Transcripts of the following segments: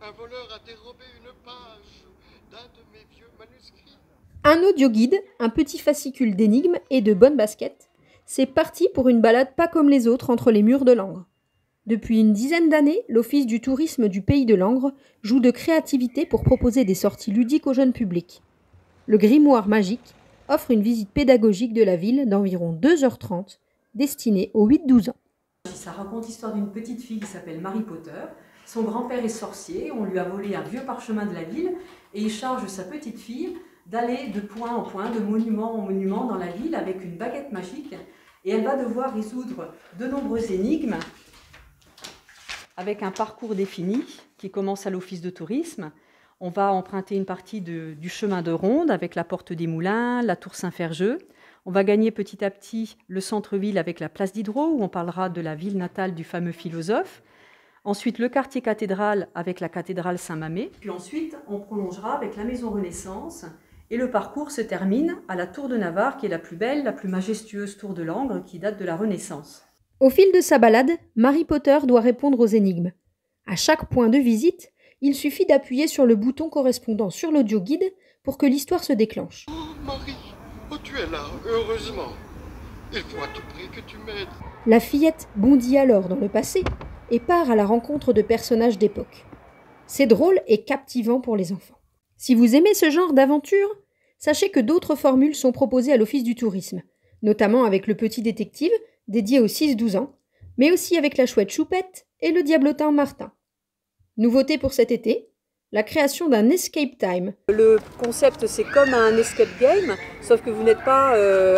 Un voleur a dérobé une page d'un de mes vieux manuscrits. Un audio-guide, un petit fascicule d'énigmes et de bonnes baskets, c'est parti pour une balade pas comme les autres entre les murs de Langres. Depuis une dizaine d'années, l'Office du tourisme du Pays de Langres joue de créativité pour proposer des sorties ludiques au jeune public. Le Grimoire magique offre une visite pédagogique de la ville d'environ 2h30, destinée aux 8-12 ans. Ça raconte l'histoire d'une petite fille qui s'appelle Marie Potter. Son grand-père est sorcier, on lui a volé un vieux parchemin de la ville et il charge sa petite fille d'aller de point en point, de monument en monument dans la ville avec une baguette magique. Et elle va devoir résoudre de nombreuses énigmes avec un parcours défini qui commence à l'office de tourisme. On va emprunter une partie du chemin de ronde avec la porte des Moulins, la tour Saint-Ferjeux. On va gagner petit à petit le centre-ville avec la place Diderot, où on parlera de la ville natale du fameux philosophe. Ensuite, le quartier cathédrale avec la cathédrale Saint-Mamé. Puis ensuite, on prolongera avec la maison Renaissance. Et le parcours se termine à la tour de Navarre, qui est la plus belle, la plus majestueuse tour de Langres, qui date de la Renaissance. Au fil de sa balade, Marie Potter doit répondre aux énigmes. À chaque point de visite, il suffit d'appuyer sur le bouton correspondant sur l'audio-guide pour que l'histoire se déclenche. Oh Marie, oh tu es là, heureusement. Il faut à tout prix que tu m'aides. La fillette bondit alors dans le passé et part à la rencontre de personnages d'époque. C'est drôle et captivant pour les enfants. Si vous aimez ce genre d'aventure, sachez que d'autres formules sont proposées à l'Office du tourisme, notamment avec le petit détective, dédié aux 6-12 ans, mais aussi avec la chouette Choupette et le diablotin Martin. Nouveauté pour cet été, la création d'un escape time. Le concept, c'est comme un escape game, sauf que vous n'êtes pas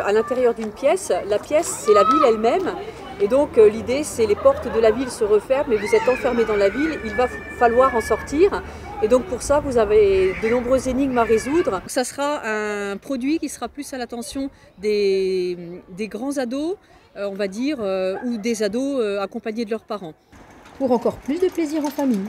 à l'intérieur d'une pièce. La pièce, c'est la ville elle-même. Et donc l'idée, c'est les portes de la ville se referment, mais vous êtes enfermé dans la ville, il va falloir en sortir. Et donc pour ça, vous avez de nombreuses énigmes à résoudre. Ça sera un produit qui sera plus à l'attention des grands ados, on va dire, ou des ados accompagnés de leurs parents. Pour encore plus de plaisir en famille.